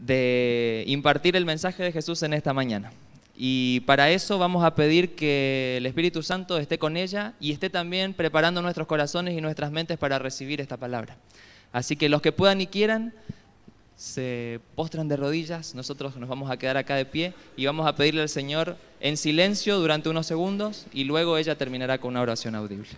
de impartir el mensaje de Jesús en esta mañana. Y para eso vamos a pedir que el Espíritu Santo esté con ella y esté también preparando nuestros corazones y nuestras mentes para recibir esta palabra. Así que los que puedan y quieran, se postran de rodillas, nosotros nos vamos a quedar acá de pie y vamos a pedirle al Señor en silencio durante unos segundos y luego ella terminará con una oración audible.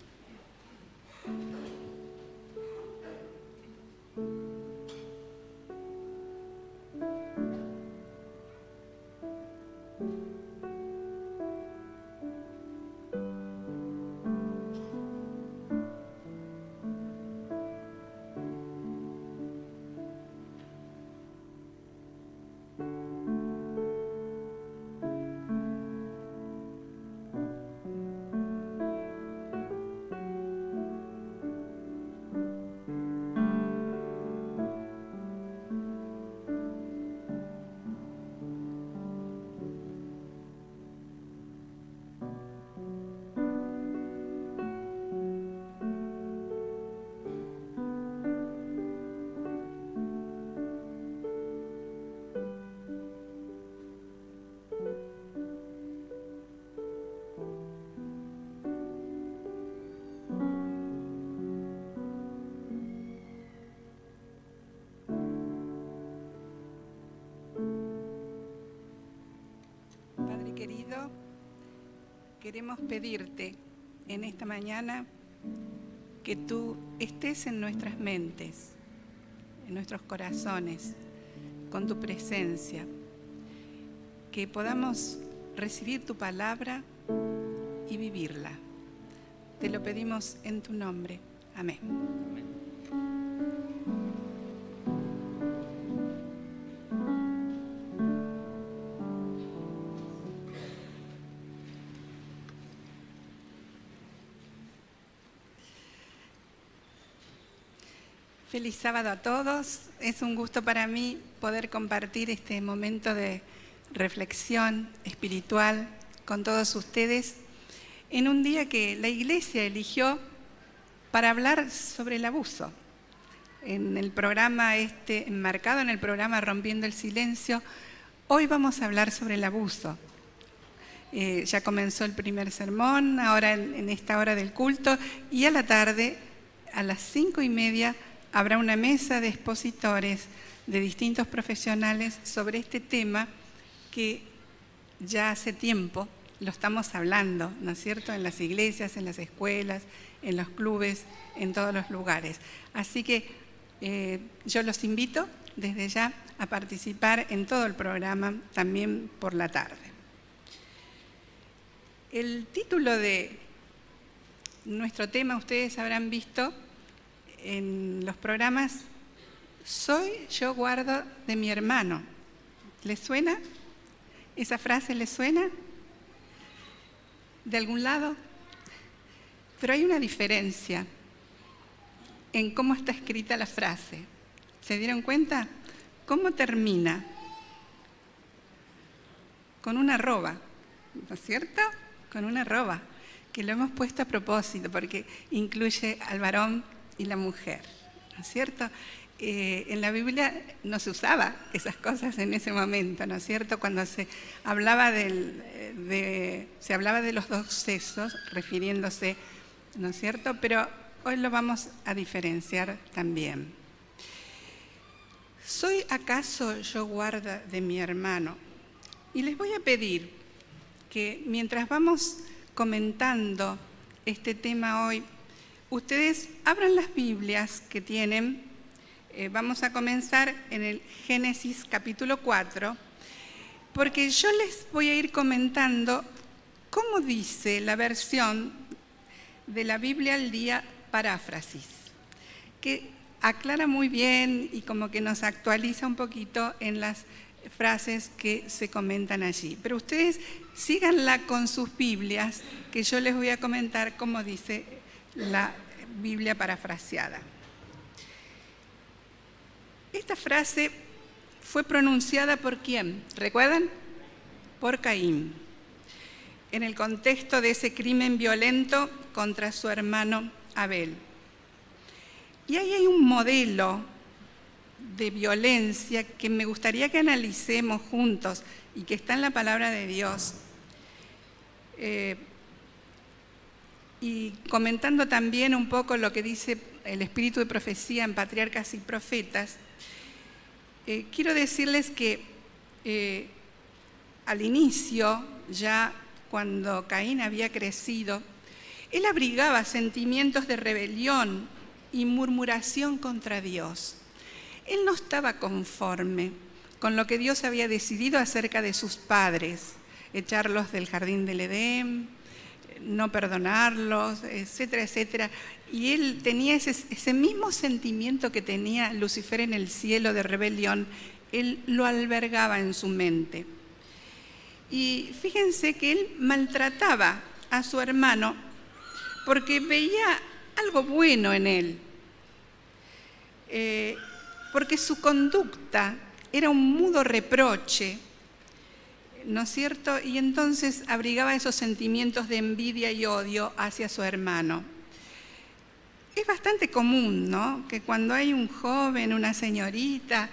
Padre querido, queremos pedirte en esta mañana que tú estés en nuestras mentes, en nuestros corazones, con tu presencia, que podamos recibir tu palabra y vivirla. Te lo pedimos en tu nombre. Amén. Feliz sábado a todos. Es un gusto para mí poder compartir este momento de reflexión espiritual con todos ustedes en un día que la Iglesia eligió para hablar sobre el abuso. En el programa enmarcado en el programa Rompiendo el Silencio, hoy vamos a hablar sobre el abuso. Ya comenzó el primer sermón, ahora en esta hora del culto, y a la tarde, a las 5:30, habrá una mesa de expositores de distintos profesionales sobre este tema que ya hace tiempo lo estamos hablando, ¿no es cierto?, en las iglesias, en las escuelas, en los clubes, en todos los lugares. Así que yo los invito desde ya a participar en todo el programa, también por la tarde. El título de nuestro tema, ustedes habrán visto en los programas, soy yo guardo de mi hermano. ¿Les suena? ¿Esa frase les suena? ¿De algún lado? Pero hay una diferencia en cómo está escrita la frase. ¿Se dieron cuenta? ¿Cómo termina? Con una arroba, ¿no es cierto? Con una arroba, que lo hemos puesto a propósito porque incluye al varón y la mujer, ¿no es cierto? En la Biblia no se usaba esas cosas en ese momento, ¿no es cierto? Cuando se hablaba se hablaba de los dos sexos, refiriéndose, ¿no es cierto? Pero hoy lo vamos a diferenciar también. ¿Soy acaso yo guarda de mi hermano? Y les voy a pedir que mientras vamos comentando este tema hoy, ustedes abran las Biblias que tienen. Vamos a comenzar en el Génesis capítulo 4, porque yo les voy a ir comentando cómo dice la versión de la Biblia al día paráfrasis, que aclara muy bien y como que nos actualiza un poquito en las frases que se comentan allí. Pero ustedes síganla con sus Biblias, que yo les voy a comentar cómo dice la Biblia parafraseada. Esta frase fue pronunciada por ¿quién? ¿Recuerdan? Por Caín, en el contexto de ese crimen violento contra su hermano Abel. Y ahí hay un modelo de violencia que me gustaría que analicemos juntos y que está en la palabra de Dios. Y comentando también un poco lo que dice el espíritu de profecía en Patriarcas y Profetas, quiero decirles que al inicio, ya cuando Caín había crecido, él abrigaba sentimientos de rebelión y murmuración contra Dios. Él no estaba conforme con lo que Dios había decidido acerca de sus padres, echarlos del jardín del Edén, no perdonarlos, etcétera, etcétera. Y él tenía ese mismo sentimiento que tenía Lucifer en el cielo de rebelión, él lo albergaba en su mente. Y fíjense que él maltrataba a su hermano porque veía algo bueno en él, porque su conducta era un mudo reproche, ¿no es cierto? Y entonces abrigaba esos sentimientos de envidia y odio hacia su hermano. Es bastante común, ¿no?, que cuando hay un joven, una señorita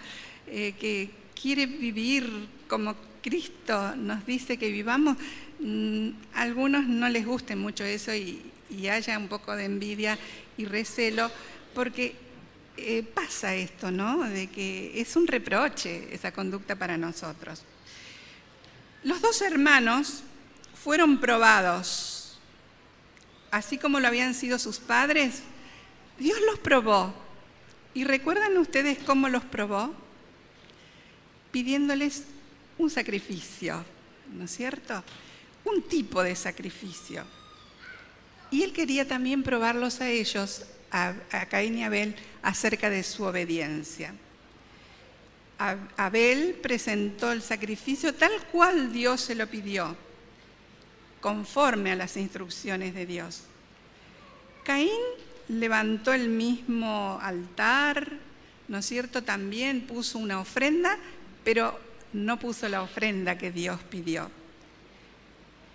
que quiere vivir como Cristo nos dice que vivamos, a algunos no les guste mucho eso y haya un poco de envidia y recelo, porque pasa esto, ¿no?, de que es un reproche esa conducta para nosotros. Los dos hermanos fueron probados, así como lo habían sido sus padres. Dios los probó. ¿Y recuerdan ustedes cómo los probó? Pidiéndoles un sacrificio, ¿no es cierto? Un tipo de sacrificio. Y Él quería también probarlos a ellos, a Caín y Abel, acerca de su obediencia. Abel presentó el sacrificio tal cual Dios se lo pidió, conforme a las instrucciones de Dios. Caín levantó el mismo altar, ¿no es cierto? También puso una ofrenda, pero no puso la ofrenda que Dios pidió.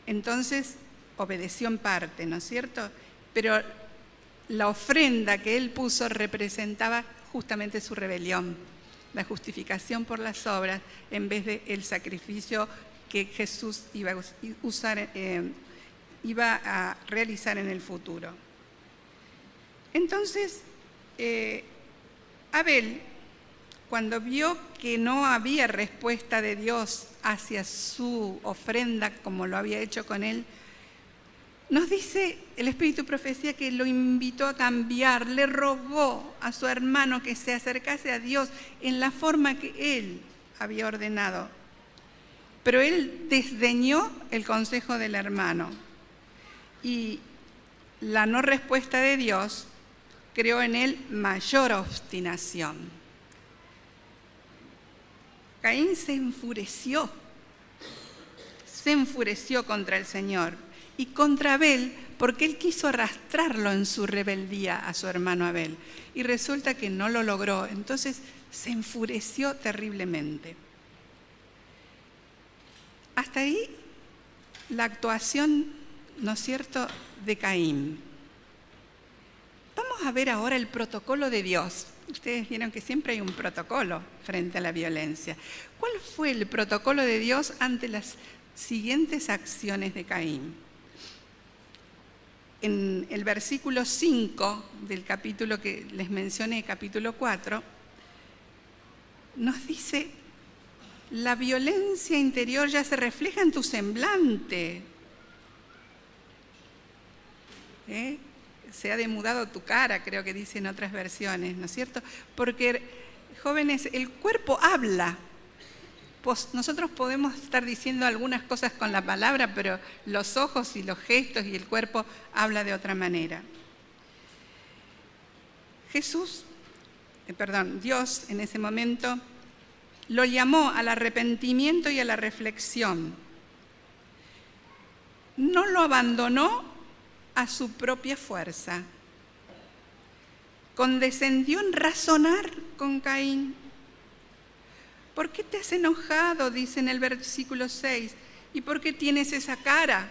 Entonces obedeció en parte, ¿no es cierto? Pero la ofrenda que él puso representaba justamente su rebelión, la justificación por las obras en vez del sacrificio que Jesús iba a realizar en el futuro. Entonces, Abel, cuando vio que no había respuesta de Dios hacia su ofrenda como lo había hecho con él, nos dice el Espíritu de Profecía que lo invitó a cambiar, le rogó a su hermano que se acercase a Dios en la forma que él había ordenado. Pero él desdeñó el consejo del hermano y la no respuesta de Dios creó en él mayor obstinación. Caín se enfureció contra el Señor y contra Abel porque él quiso arrastrarlo en su rebeldía a su hermano Abel. Y resulta que no lo logró, entonces se enfureció terriblemente. Hasta ahí la actuación, ¿no es cierto?, de Caín. Vamos a ver ahora el protocolo de Dios. Ustedes vieron que siempre hay un protocolo frente a la violencia. ¿Cuál fue el protocolo de Dios ante las siguientes acciones de Caín? En el versículo 5 del capítulo que les mencioné, capítulo 4, nos dice: la violencia interior ya se refleja en tu semblante. Se ha demudado tu cara, creo que dice en otras versiones, ¿no es cierto? Porque, jóvenes, el cuerpo habla. Nosotros podemos estar diciendo algunas cosas con la palabra, pero los ojos y los gestos y el cuerpo habla de otra manera. Dios en ese momento lo llamó al arrepentimiento y a la reflexión. No lo abandonó a su propia fuerza. Condescendió en razonar con Caín. ¿Por qué te has enojado?, dice en el versículo 6. ¿Y por qué tienes esa cara?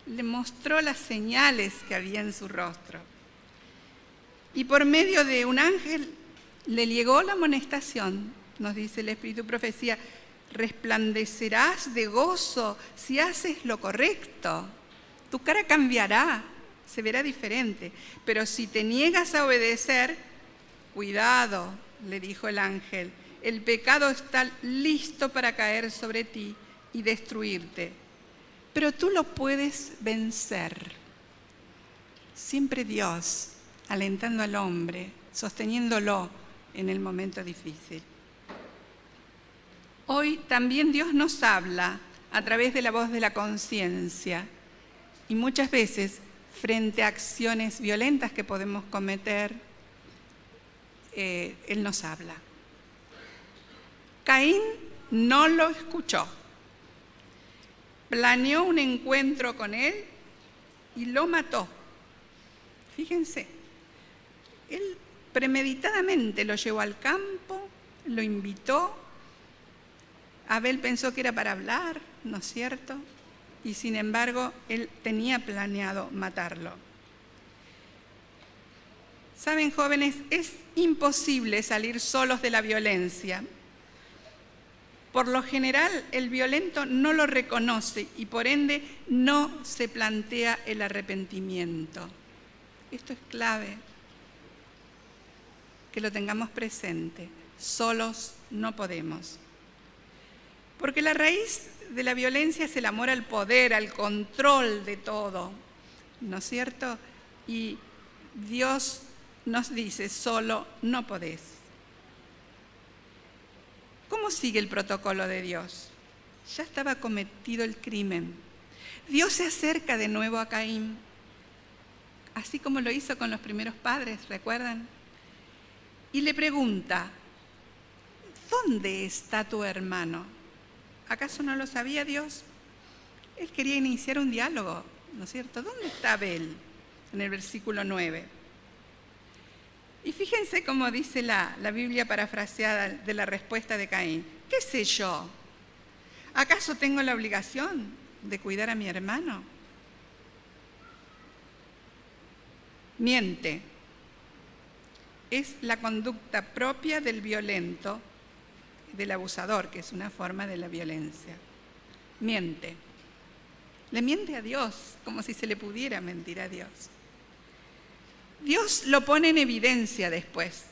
Le mostró las señales que había en su rostro. Y por medio de un ángel Le llegó la amonestación, nos dice el Espíritu Profecía, resplandecerás de gozo si haces lo correcto. Tu cara cambiará, se verá diferente. Pero si te niegas a obedecer, cuidado, le dijo el ángel, el pecado está listo para caer sobre ti y destruirte. Pero tú lo puedes vencer. Siempre Dios, alentando al hombre, sosteniéndolo en el momento difícil. Hoy también Dios nos habla a través de la voz de la conciencia y muchas veces frente a acciones violentas que podemos cometer, Él nos habla. Caín no lo escuchó. Planeó un encuentro con él y lo mató. Fíjense, él premeditadamente lo llevó al campo, lo invitó. Abel pensó que era para hablar, ¿no es cierto? Y sin embargo, él tenía planeado matarlo. Saben, jóvenes, es imposible salir solos de la violencia. Por lo general, el violento no lo reconoce y por ende no se plantea el arrepentimiento. Esto es clave, que lo tengamos presente. Solos no podemos. Porque la raíz de la violencia es el amor al poder, al control de todo, ¿no es cierto? Y Dios nos dice, solo no podés. ¿Cómo sigue el protocolo de Dios? Ya estaba cometido el crimen. Dios se acerca de nuevo a Caín, así como lo hizo con los primeros padres, ¿recuerdan? Y le pregunta, ¿dónde está tu hermano? ¿Acaso no lo sabía Dios? Él quería iniciar un diálogo, ¿no es cierto? ¿Dónde está Abel? En el versículo 9. Y fíjense cómo dice la Biblia parafraseada de la respuesta de Caín. ¿Qué sé yo? ¿Acaso tengo la obligación de cuidar a mi hermano? Miente. Es la conducta propia del violento, del abusador, que es una forma de la violencia. Miente. Le miente a Dios, como si se le pudiera mentir a Dios. Dios lo pone en evidencia después.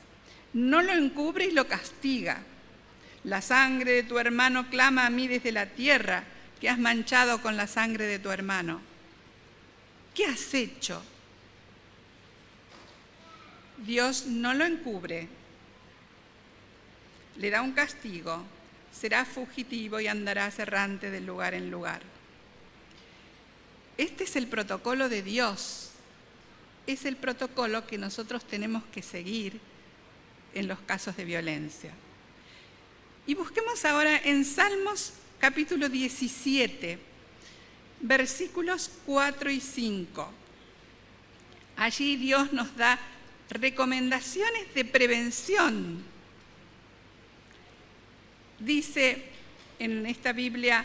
No lo encubre y lo castiga. La sangre de tu hermano clama a mí desde la tierra, que has manchado con la sangre de tu hermano. ¿Qué has hecho? Dios no lo encubre. Le da un castigo, será fugitivo y andará errante de lugar en lugar. Este es el protocolo de Dios. Es el protocolo que nosotros tenemos que seguir en los casos de violencia. Y busquemos ahora en Salmos capítulo 17, versículos 4 y 5. Allí Dios nos da recomendaciones de prevención. Dice en esta Biblia,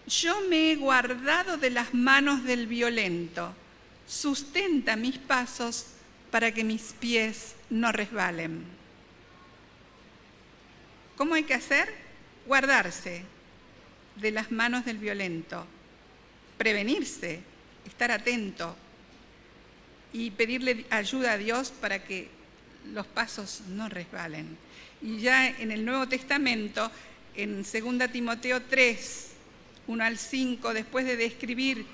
yo me he guardado de las manos del violento, sustenta mis pasos para que mis pies no resbalen. ¿Cómo hay que hacer? Guardarse de las manos del violento, prevenirse, estar atento y pedirle ayuda a Dios para que los pasos no resbalen. Y ya en el Nuevo Testamento, en 2 Timoteo 3, 1 al 5, después de describir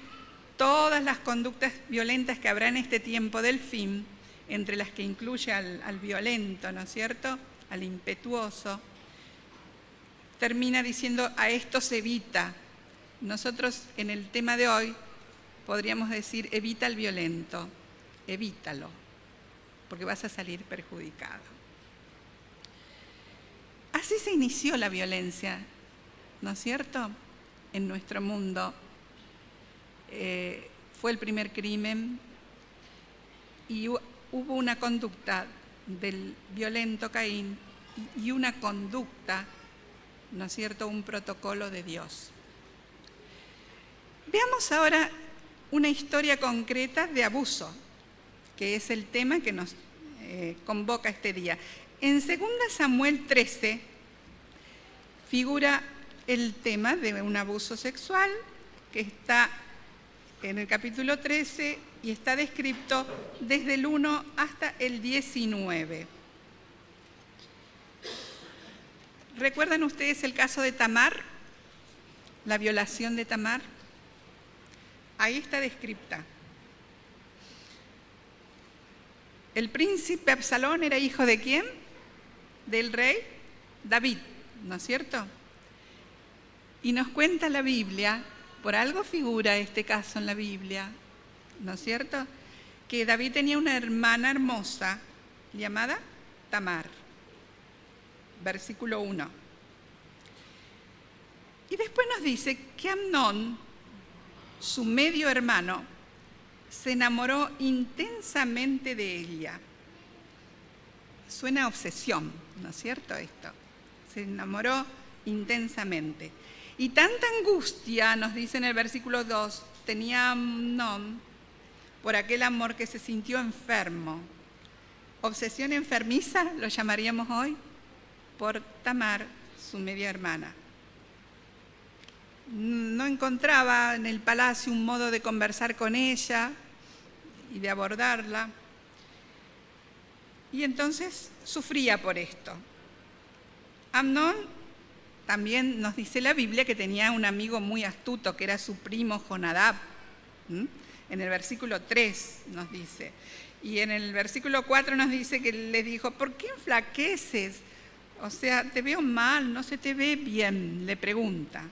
todas las conductas violentas que habrá en este tiempo del fin, entre las que incluye al violento, ¿no es cierto?, al impetuoso, termina diciendo, a esto se evita. Nosotros en el tema de hoy podríamos decir, evita al violento, evítalo, porque vas a salir perjudicado. Así se inició la violencia, ¿no es cierto?, en nuestro mundo. Fue el primer crimen y hubo una conducta del violento Caín y una conducta, ¿no es cierto?, un protocolo de Dios. Veamos ahora una historia concreta de abuso, que es el tema que nos convoca este día. En 2 Samuel 13 figura el tema de un abuso sexual que está en el capítulo 13 y está descrito desde el 1 hasta el 19. ¿Recuerdan ustedes el caso de Tamar? La violación de Tamar. Ahí está descrita. El príncipe Absalón era hijo ¿de quién? Del rey David, ¿no es cierto? Y nos cuenta la Biblia, por algo figura este caso en la Biblia, ¿no es cierto? Que David tenía una hermana hermosa llamada Tamar. Versículo 1. Y después nos dice que Amnón, su medio hermano, se enamoró intensamente de ella. Suena a obsesión, ¿no es cierto esto? Se enamoró intensamente. Y tanta angustia, nos dice en el versículo 2, tenía Amnón por aquel amor que se sintió enfermo. Obsesión enfermiza, lo llamaríamos hoy, por Tamar, su media hermana. No encontraba en el palacio un modo de conversar con ella y de abordarla. Y entonces sufría por esto. Amnón, también nos dice la Biblia que tenía un amigo muy astuto, que era su primo Jonadab. En el versículo 3 nos dice. Y en el versículo 4 nos dice que le dijo, ¿por qué enflaqueces? O sea, te veo mal, no se te ve bien, le pregunta.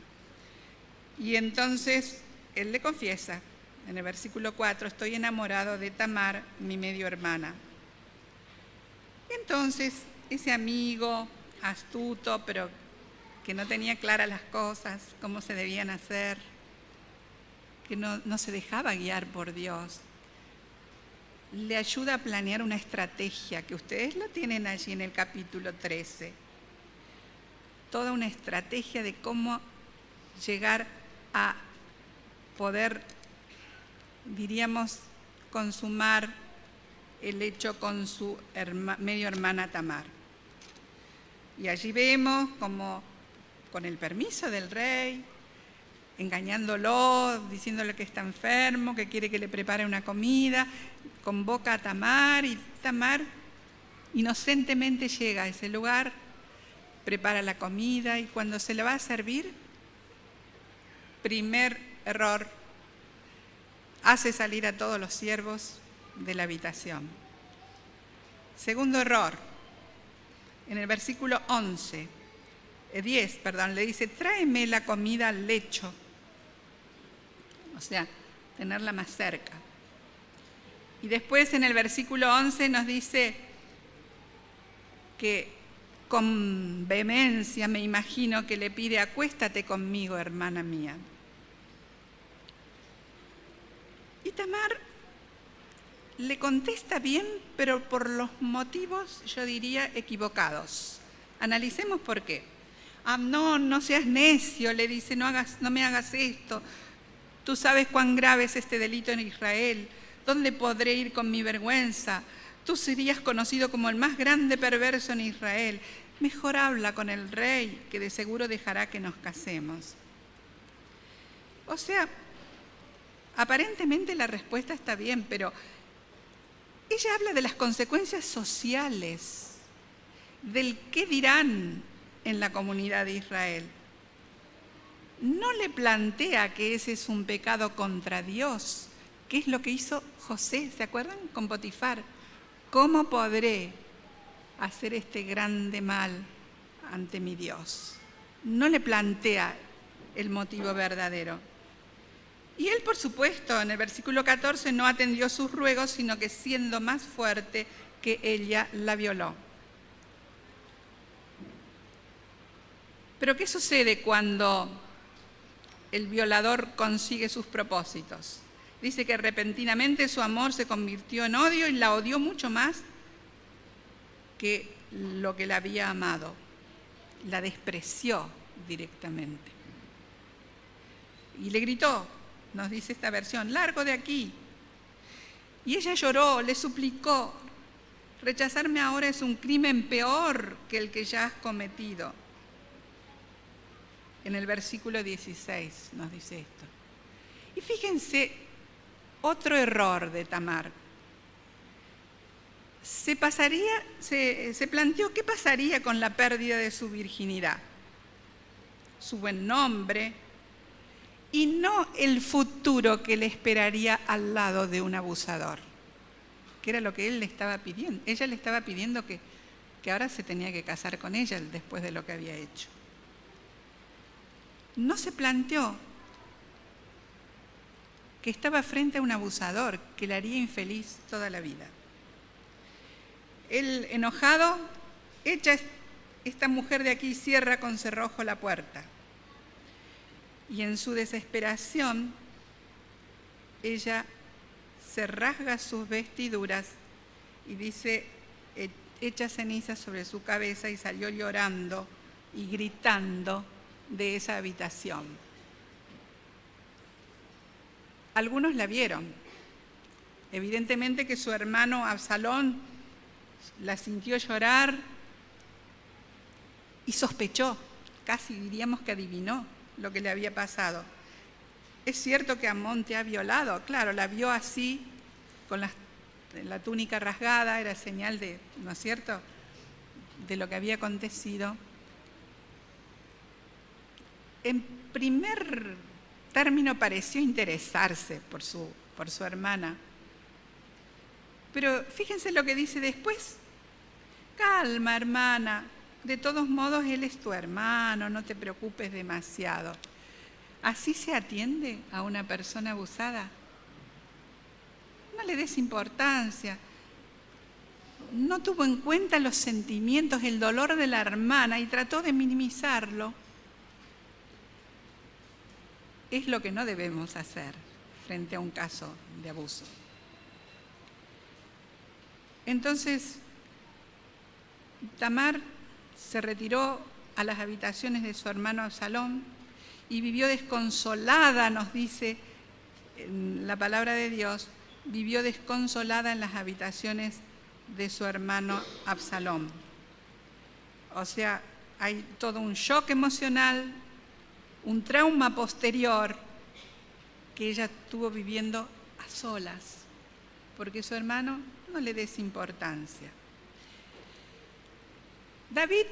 Y entonces él le confiesa, en el versículo 4, estoy enamorado de Tamar, mi medio hermana. Entonces, ese amigo astuto, pero que no tenía claras las cosas, cómo se debían hacer, que no se dejaba guiar por Dios, le ayuda a planear una estrategia, que ustedes lo tienen allí en el capítulo 13. Toda una estrategia de cómo llegar a poder, diríamos, consumar el hecho con su medio hermana Tamar. Y allí vemos como, con el permiso del rey, engañándolo, diciéndole que está enfermo, que quiere que le prepare una comida, convoca a Tamar y Tamar inocentemente llega a ese lugar, prepara la comida y cuando se le va a servir, primer error, hace salir a todos los siervos de la habitación. Segundo error, en el versículo 10, le dice, tráeme la comida al lecho. O sea, tenerla más cerca. Y después en el versículo 11 nos dice que con vehemencia me imagino que le pide, acuéstate conmigo, hermana mía. Y Tamar le contesta bien, pero por los motivos, yo diría, equivocados. Analicemos por qué. Amnón, no seas necio, le dice, no me hagas esto. Tú sabes cuán grave es este delito en Israel. ¿Dónde podré ir con mi vergüenza? Tú serías conocido como el más grande perverso en Israel. Mejor habla con el rey, que de seguro dejará que nos casemos. O sea, aparentemente la respuesta está bien, pero ella habla de las consecuencias sociales, del qué dirán en la comunidad de Israel. No le plantea que ese es un pecado contra Dios, que es lo que hizo José, ¿se acuerdan? Con Potifar. ¿Cómo podré hacer este grande mal ante mi Dios? No le plantea el motivo verdadero. Y él, por supuesto, en el versículo 14 no atendió sus ruegos, sino que siendo más fuerte que ella, la violó. Pero ¿qué sucede cuando el violador consigue sus propósitos? Dice que repentinamente su amor se convirtió en odio y la odió mucho más que lo que la había amado. La despreció directamente. Y le gritó, nos dice esta versión, largo de aquí. Y ella lloró, le suplicó, Rechazarme ahora es un crimen peor que el que ya has cometido. En el versículo 16 nos dice esto. Y fíjense, otro error de Tamar. Se planteó qué pasaría con la pérdida de su virginidad, su buen nombre, y no el futuro que le esperaría al lado de un abusador, que era lo que él le estaba pidiendo. Ella le estaba pidiendo que ahora se tenía que casar con ella después de lo que había hecho. No se planteó que estaba frente a un abusador que la haría infeliz toda la vida. Él, enojado, echa esta mujer de aquí, cierra con cerrojo la puerta. Y en su desesperación, ella se rasga sus vestiduras y dice, echa ceniza sobre su cabeza y salió llorando y gritando de esa habitación. Algunos la vieron. Evidentemente que su hermano Absalón la sintió llorar y sospechó, casi diríamos que adivinó lo que le había pasado. Es cierto que Amnón te ha violado, claro, la vio así, con la túnica rasgada, era señal de, ¿no es cierto?, de lo que había acontecido. En primer término pareció interesarse por su hermana. Pero fíjense lo que dice después. Calma, hermana, de todos modos él es tu hermano, no te preocupes demasiado. ¿Así se atiende a una persona abusada? No le des importancia. No tuvo en cuenta los sentimientos, el dolor de la hermana y trató de minimizarlo. Es lo que no debemos hacer frente a un caso de abuso. Entonces, Tamar se retiró a las habitaciones de su hermano Absalón y vivió desconsolada, nos dice la palabra de Dios, vivió desconsolada en las habitaciones de su hermano Absalón. O sea, hay todo un shock emocional, un trauma posterior que ella estuvo viviendo a solas, porque su hermano no le des importancia. David,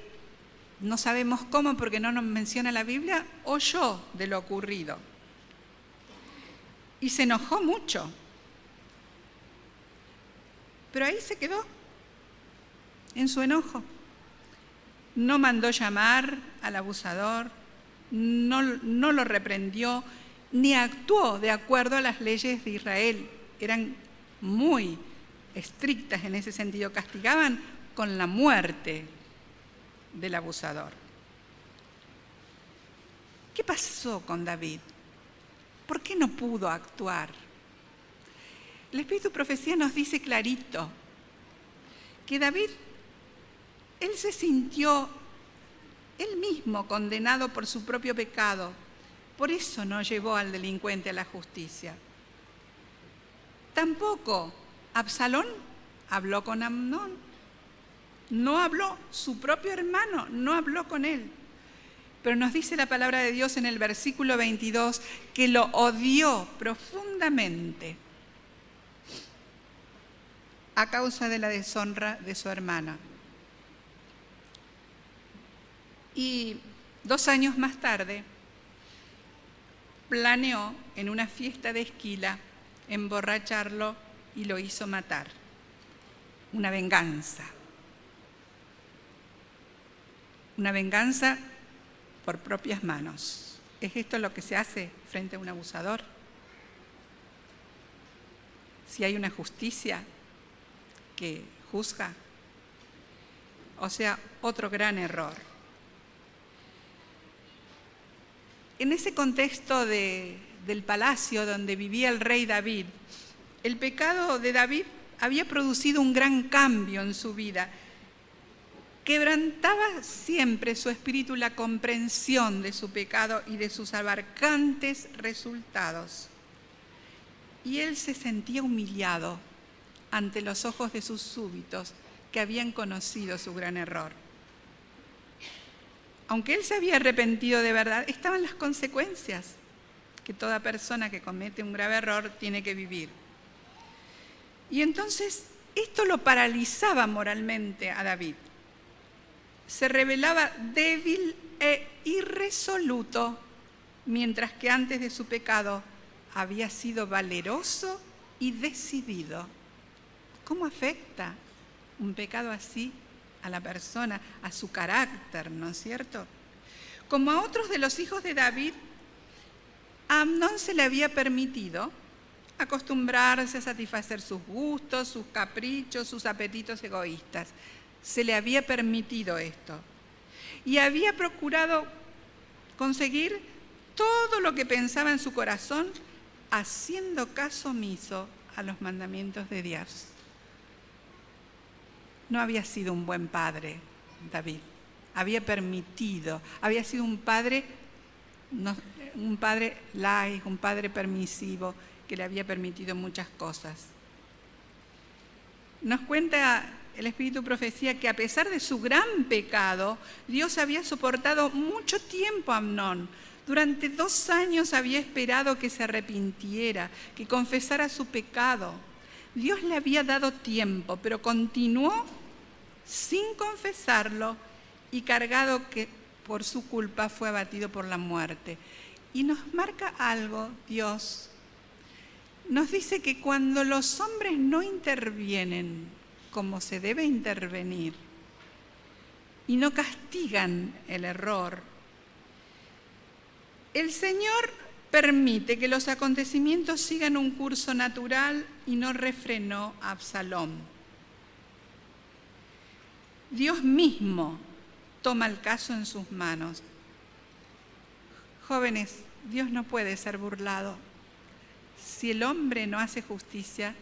no sabemos cómo porque no nos menciona la Biblia, oyó de lo ocurrido y se enojó mucho. Pero ahí se quedó, en su enojo. No mandó llamar al abusador, no lo reprendió, ni actuó de acuerdo a las leyes de Israel. Eran muy estrictas en ese sentido, castigaban con la muerte del abusador. ¿Qué pasó con David? ¿Por qué no pudo actuar? El Espíritu Profecía nos dice clarito que David, él se sintió él mismo condenado por su propio pecado. Por eso no llevó al delincuente a la justicia. Tampoco Absalón habló con Amnón. No habló, su propio hermano no habló con él. Pero nos dice la palabra de Dios en el versículo 22 que lo odió profundamente a causa de la deshonra de su hermana. Y 2 años más tarde, planeó en una fiesta de Esquila emborracharlo y lo hizo matar. Una venganza. Una venganza por propias manos. ¿Es esto lo que se hace frente a un abusador? Si hay una justicia que juzga. O sea, otro gran error. En ese contexto del palacio donde vivía el rey David, el pecado de David había producido un gran cambio en su vida. Quebrantaba siempre su espíritu la comprensión de su pecado y de sus abarcantes resultados. Y él se sentía humillado ante los ojos de sus súbditos que habían conocido su gran error. Aunque él se había arrepentido de verdad, estaban las consecuencias que toda persona que comete un grave error tiene que vivir. Y entonces esto lo paralizaba moralmente a David. Se revelaba débil e irresoluto, mientras que antes de su pecado había sido valeroso y decidido. ¿Cómo afecta un pecado así a la persona, a su carácter, ¿no es cierto? Como a otros de los hijos de David, a Amnón se le había permitido acostumbrarse a satisfacer sus gustos, sus caprichos, sus apetitos egoístas. Se le había permitido esto. Y había procurado conseguir todo lo que pensaba en su corazón, haciendo caso omiso a los mandamientos de Dios. No había sido un buen padre, David. Había sido un padre laico, un padre permisivo, que le había permitido muchas cosas. Nos cuenta el Espíritu Profecía que a pesar de su gran pecado, Dios había soportado mucho tiempo a Amnón. Durante 2 años había esperado que se arrepintiera, que confesara su pecado. Dios le había dado tiempo, pero continuó sin confesarlo y cargado que por su culpa fue abatido por la muerte. Y nos marca algo, Dios. Nos dice que cuando los hombres no intervienen como se debe intervenir y no castigan el error, el Señor permite que los acontecimientos sigan un curso natural y no refrenó a Absalón. Dios mismo toma el caso en sus manos. Jóvenes, Dios no puede ser burlado. Si el hombre no hace justicia,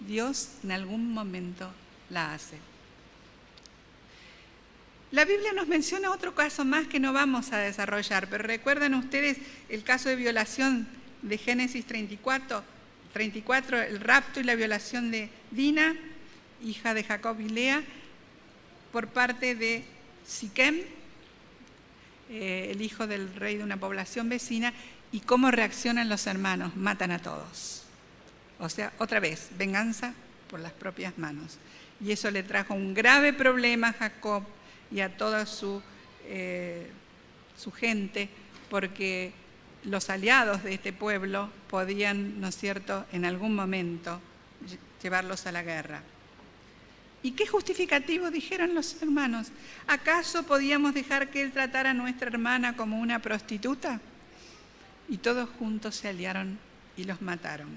Dios en algún momento la hace. La Biblia nos menciona otro caso más que no vamos a desarrollar, pero recuerdan ustedes el caso de violación de Génesis 34, el rapto y la violación de Dina, hija de Jacob y Lea, por parte de Siquem, el hijo del rey de una población vecina, y cómo reaccionan los hermanos, matan a todos. O sea, otra vez, venganza por las propias manos. Y eso le trajo un grave problema a Jacob y a toda su gente, porque los aliados de este pueblo podían, ¿no es cierto?, en algún momento llevarlos a la guerra. ¿Y qué justificativo dijeron los hermanos? ¿Acaso podíamos dejar que él tratara a nuestra hermana como una prostituta? Y todos juntos se aliaron y los mataron.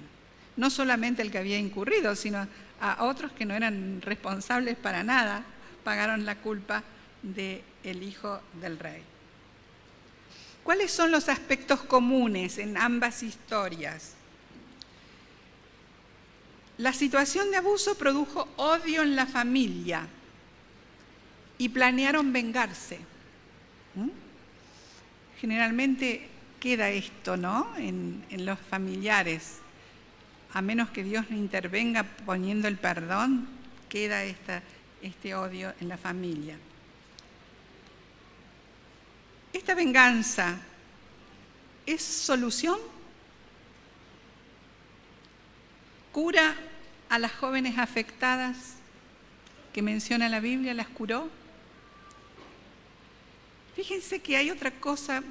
No solamente el que había incurrido, sino a otros que no eran responsables para nada, pagaron la culpa del hijo del rey. ¿Cuáles son los aspectos comunes en ambas historias? La situación de abuso produjo odio en la familia y planearon vengarse. Generalmente queda esto, ¿no?, en los familiares. A menos que Dios intervenga poniendo el perdón, queda este odio en la familia. ¿Esta venganza es solución? ¿Cura a las jóvenes afectadas que menciona la Biblia? ¿Las curó? Fíjense que hay otra cosa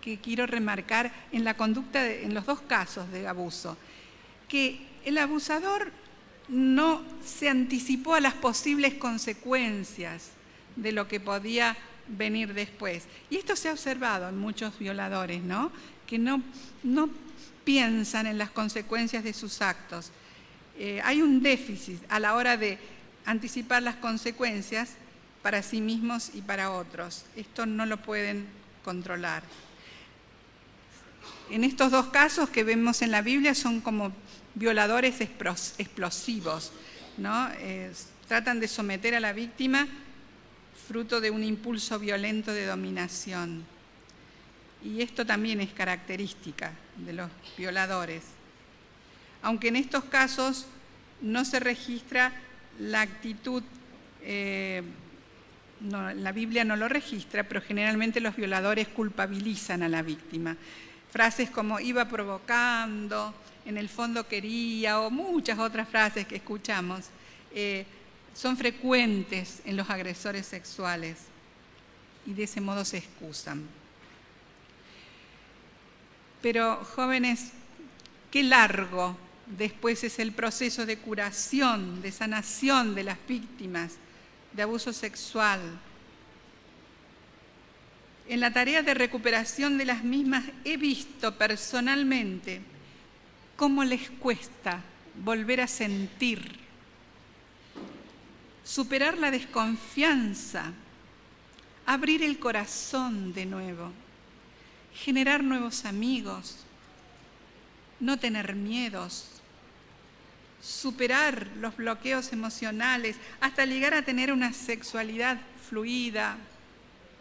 que quiero remarcar en la conducta, en los 2 casos de abuso, que el abusador no se anticipó a las posibles consecuencias de lo que podía venir después. Y esto se ha observado en muchos violadores, ¿no?, que no piensan en las consecuencias de sus actos. Hay un déficit a la hora de anticipar las consecuencias para sí mismos y para otros. Esto no lo pueden controlar. En estos 2 casos que vemos en la Biblia son como violadores explosivos, ¿no? Tratan de someter a la víctima fruto de un impulso violento de dominación. Y esto también es característica de los violadores. Aunque en estos casos no se registra la actitud la Biblia no lo registra, pero generalmente los violadores culpabilizan a la víctima. Frases como iba provocando, en el fondo quería, o muchas otras frases que escuchamos, son frecuentes en los agresores sexuales y de ese modo se excusan. Pero, jóvenes, qué largo después es el proceso de curación, de sanación de las víctimas de abuso sexual. En la tarea de recuperación de las mismas he visto personalmente cómo les cuesta volver a sentir, superar la desconfianza, abrir el corazón de nuevo, generar nuevos amigos, no tener miedos, superar los bloqueos emocionales, hasta llegar a tener una sexualidad fluida,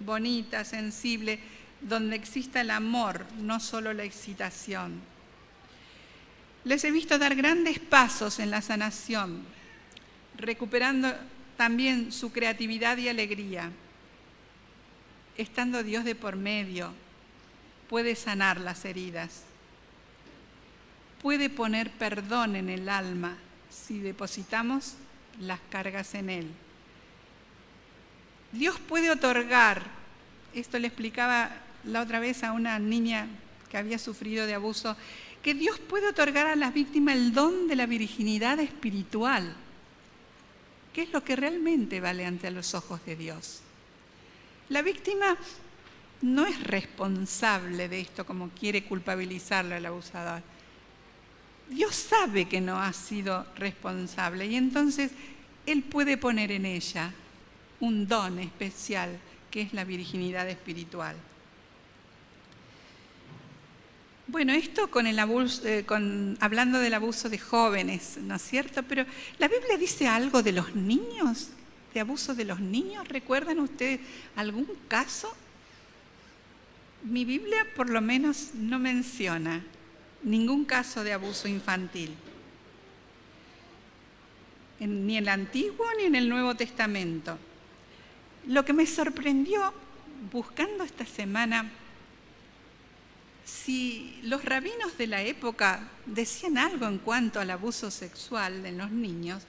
bonita, sensible, donde exista el amor, no solo la excitación. Les he visto dar grandes pasos en la sanación, recuperando también su creatividad y alegría. Estando Dios de por medio, puede sanar las heridas. Puede poner perdón en el alma si depositamos las cargas en Él. Dios puede otorgar, esto le explicaba la otra vez a una niña que había sufrido de abuso, que Dios puede otorgar a las víctimas el don de la virginidad espiritual, que es lo que realmente vale ante los ojos de Dios. La víctima no es responsable de esto como quiere culpabilizarlo al abusador. Dios sabe que no ha sido responsable y entonces Él puede poner en ella un don especial que es la virginidad espiritual. Bueno, esto con el abuso, hablando del abuso de jóvenes, ¿no es cierto? Pero ¿la Biblia dice algo de los niños? ¿De abuso de los niños? ¿Recuerdan ustedes algún caso? Mi Biblia por lo menos no menciona ningún caso de abuso infantil. Ni en el Antiguo ni en el Nuevo Testamento. Lo que me sorprendió buscando esta semana, si los rabinos de la época decían algo en cuanto al abuso sexual en los niños,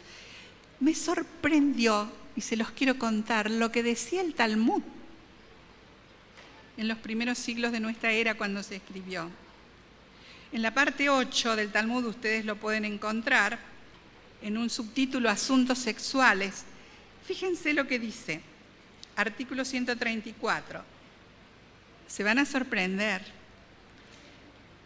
me sorprendió, y se los quiero contar, lo que decía el Talmud en los primeros siglos de nuestra era cuando se escribió. En la parte 8 del Talmud ustedes lo pueden encontrar en un subtítulo Asuntos Sexuales. Fíjense lo que dice, artículo 134. Se van a sorprender.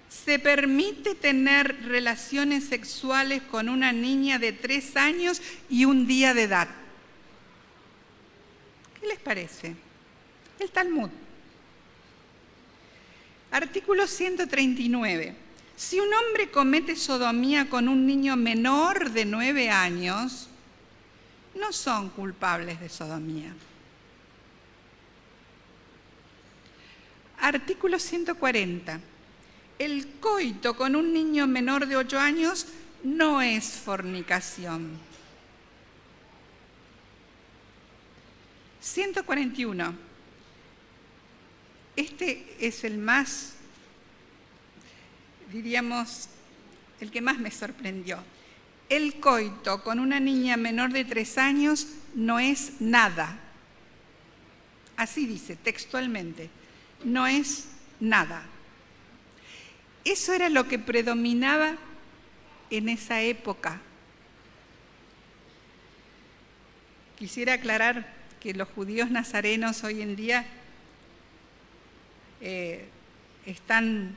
Se permite tener relaciones sexuales con una niña de 3 años y 1 día de edad. ¿Qué les parece? El Talmud. Artículo 139. Si un hombre comete sodomía con un niño menor de 9 años, no son culpables de sodomía. Artículo 140. El coito con un niño menor de 8 años no es fornicación. 141. Este es el más, diríamos, el que más me sorprendió. El coito con una niña menor de 3 años no es nada. Así dice textualmente, no es nada. Eso era lo que predominaba en esa época. Quisiera aclarar que los judíos nazarenos hoy en día están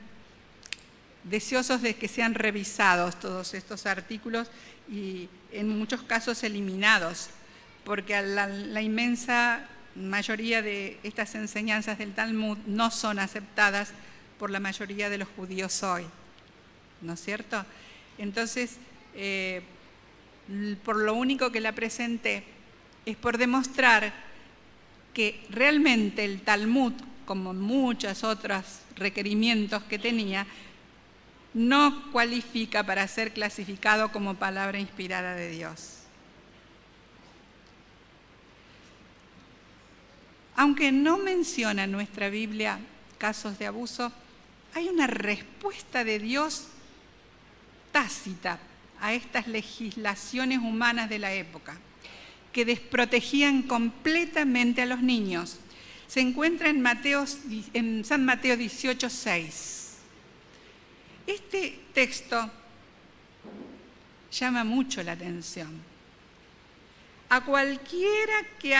deseosos de que sean revisados todos estos artículos y en muchos casos eliminados, porque la inmensa mayoría de estas enseñanzas del Talmud no son aceptadas por la mayoría de los judíos hoy, ¿no es cierto? Entonces, por lo único que la presenté es por demostrar que realmente el Talmud, como muchos otros requerimientos que tenía, no cualifica para ser clasificado como palabra inspirada de Dios. Aunque no menciona nuestra Biblia casos de abuso, hay una respuesta de Dios tácita a estas legislaciones humanas de la época, que desprotegían completamente a los niños. Se encuentra en San Mateo 18:6. Este texto llama mucho la atención. A cualquiera que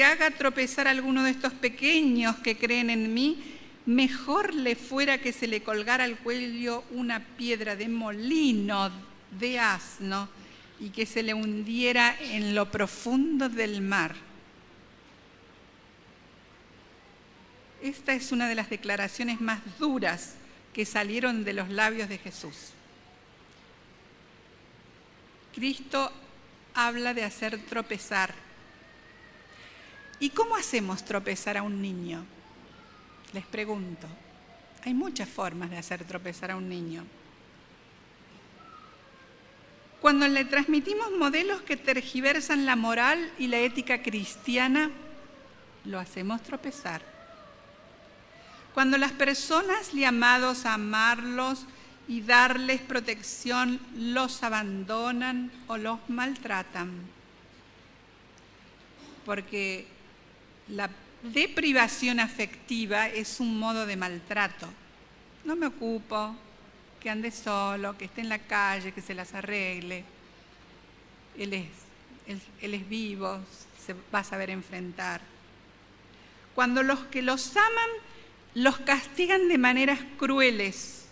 haga tropezar a alguno de estos pequeños que creen en mí, mejor le fuera que se le colgara al cuello una piedra de molino de asno y que se le hundiera en lo profundo del mar. Esta es una de las declaraciones más duras que salieron de los labios de Jesús. Cristo habla de hacer tropezar. ¿Y cómo hacemos tropezar a un niño? Les pregunto. Hay muchas formas de hacer tropezar a un niño. Cuando le transmitimos modelos que tergiversan la moral y la ética cristiana, lo hacemos tropezar. Cuando las personas llamados a amarlos y darles protección los abandonan o los maltratan. Porque la deprivación afectiva es un modo de maltrato. No me ocupo, que ande solo, que esté en la calle, que se las arregle. Él es vivo, se va a saber enfrentar. Cuando los que los aman los castigan de maneras crueles,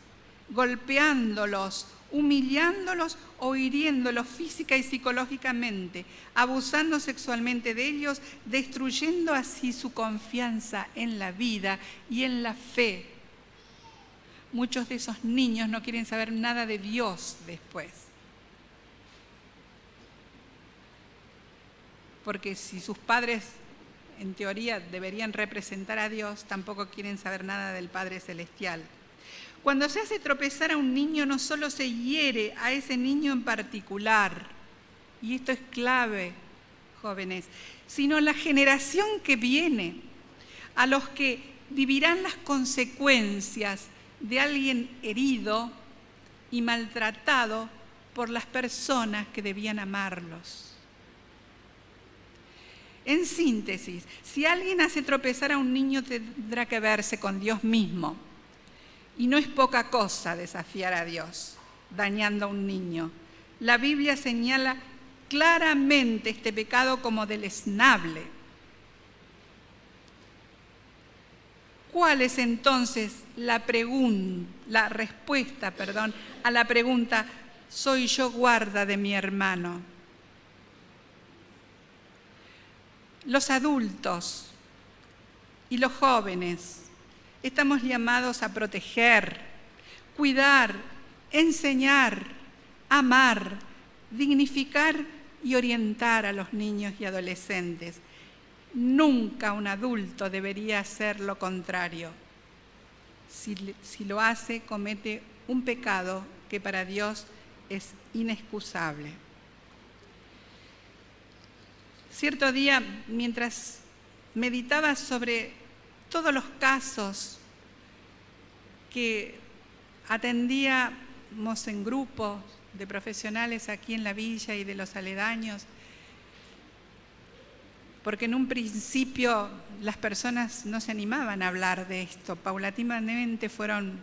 golpeándolos, humillándolos o hiriéndolos física y psicológicamente, abusando sexualmente de ellos, destruyendo así su confianza en la vida y en la fe. Muchos de esos niños no quieren saber nada de Dios después. Porque si sus padres, en teoría, deberían representar a Dios, tampoco quieren saber nada del Padre Celestial. Cuando se hace tropezar a un niño, no solo se hiere a ese niño en particular, y esto es clave, jóvenes, sino la generación que viene, a los que vivirán las consecuencias de alguien herido y maltratado por las personas que debían amarlos. En síntesis, si alguien hace tropezar a un niño, tendrá que verse con Dios mismo. Y no es poca cosa desafiar a Dios, dañando a un niño. La Biblia señala claramente este pecado como deleznable. ¿Cuál es entonces la respuesta a la pregunta, ¿soy yo guarda de mi hermano? Los adultos y los jóvenes estamos llamados a proteger, cuidar, enseñar, amar, dignificar y orientar a los niños y adolescentes. Nunca un adulto debería hacer lo contrario. Si lo hace, comete un pecado que para Dios es inexcusable. Cierto día, mientras meditaba sobre todos los casos que atendíamos en grupos de profesionales aquí en la villa y de los aledaños, porque en un principio las personas no se animaban a hablar de esto, paulatinamente fueron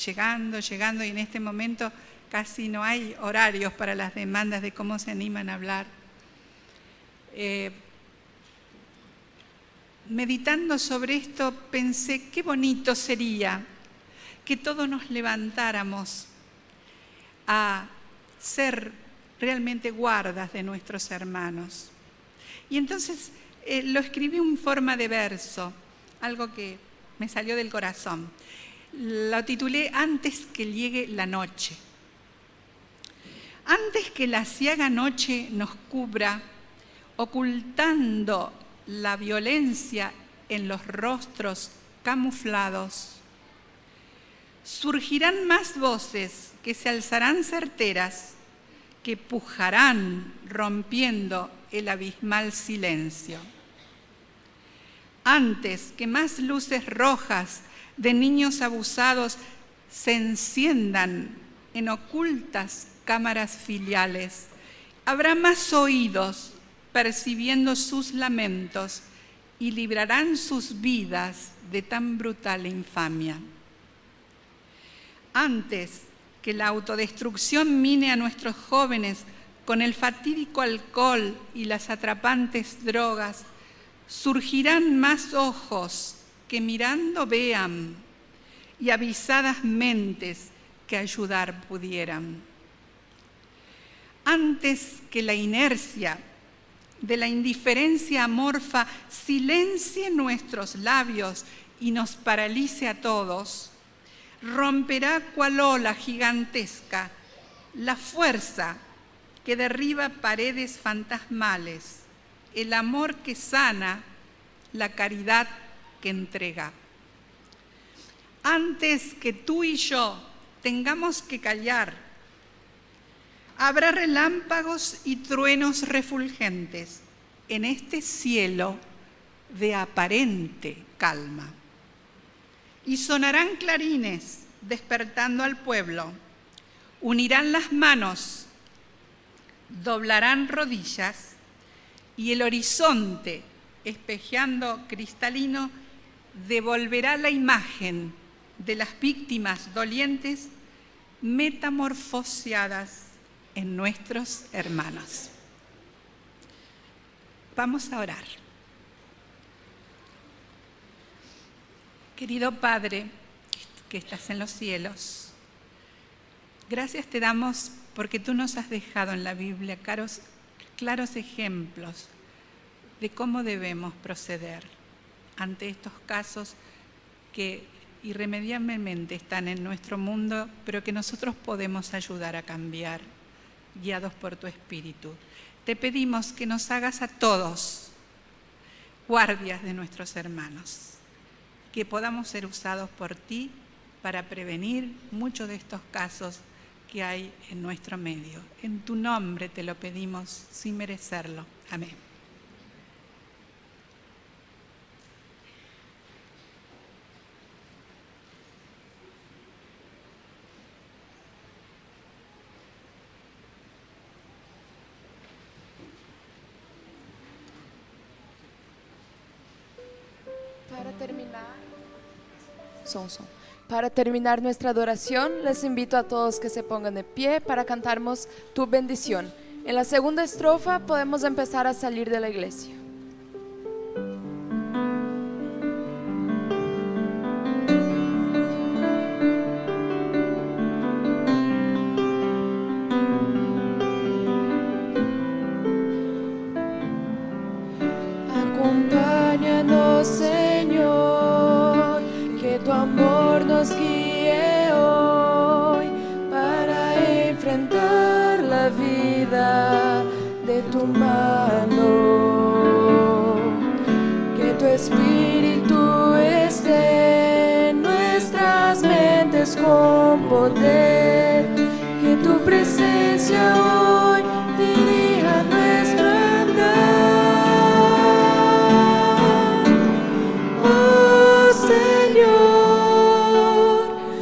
llegando y en este momento casi no hay horarios para las demandas de cómo se animan a hablar. Meditando sobre esto pensé qué bonito sería que todos nos levantáramos a ser realmente guardas de nuestros hermanos. Y entonces lo escribí en forma de verso, algo que me salió del corazón. Lo titulé Antes que llegue la noche. Antes que la ciega noche nos cubra, ocultando la violencia en los rostros camuflados, surgirán más voces que se alzarán certeras, que pujarán rompiendo el abismal silencio. Antes que más luces rojas de niños abusados se enciendan en ocultas cámaras filiales, habrá más oídos percibiendo sus lamentos y librarán sus vidas de tan brutal infamia. Antes que la autodestrucción mine a nuestros jóvenes con el fatídico alcohol y las atrapantes drogas, surgirán más ojos que mirando vean y avisadas mentes que ayudar pudieran. Antes que la inercia de la indiferencia amorfa silencie nuestros labios y nos paralice a todos, romperá cual ola gigantesca la fuerza que derriba paredes fantasmales, el amor que sana, la caridad que entrega. Antes que tú y yo tengamos que callar, habrá relámpagos y truenos refulgentes en este cielo de aparente calma. Y sonarán clarines despertando al pueblo, unirán las manos, doblarán rodillas y el horizonte, espejeando cristalino, devolverá la imagen de las víctimas dolientes metamorfoseadas en nuestros hermanos. Vamos a orar. Querido Padre, que estás en los cielos, gracias te damos porque tú nos has dejado en la Biblia claros ejemplos de cómo debemos proceder ante estos casos que irremediablemente están en nuestro mundo, pero que nosotros podemos ayudar a cambiar, guiados por tu Espíritu. Te pedimos que nos hagas a todos guardias de nuestros hermanos, que podamos ser usados por ti para prevenir muchos de estos casos que hay en nuestro medio. En tu nombre te lo pedimos sin merecerlo. Amén. Para terminar nuestra adoración, les invito a todos que se pongan de pie para cantarnos Tu bendición. En la segunda estrofa podemos empezar a salir de la iglesia. Acompáñanos, Señor, que tu amor nos guíe hoy para enfrentar la vida de tu mano. Que tu Espíritu esté en nuestras mentes con poder, que tu presencia hoy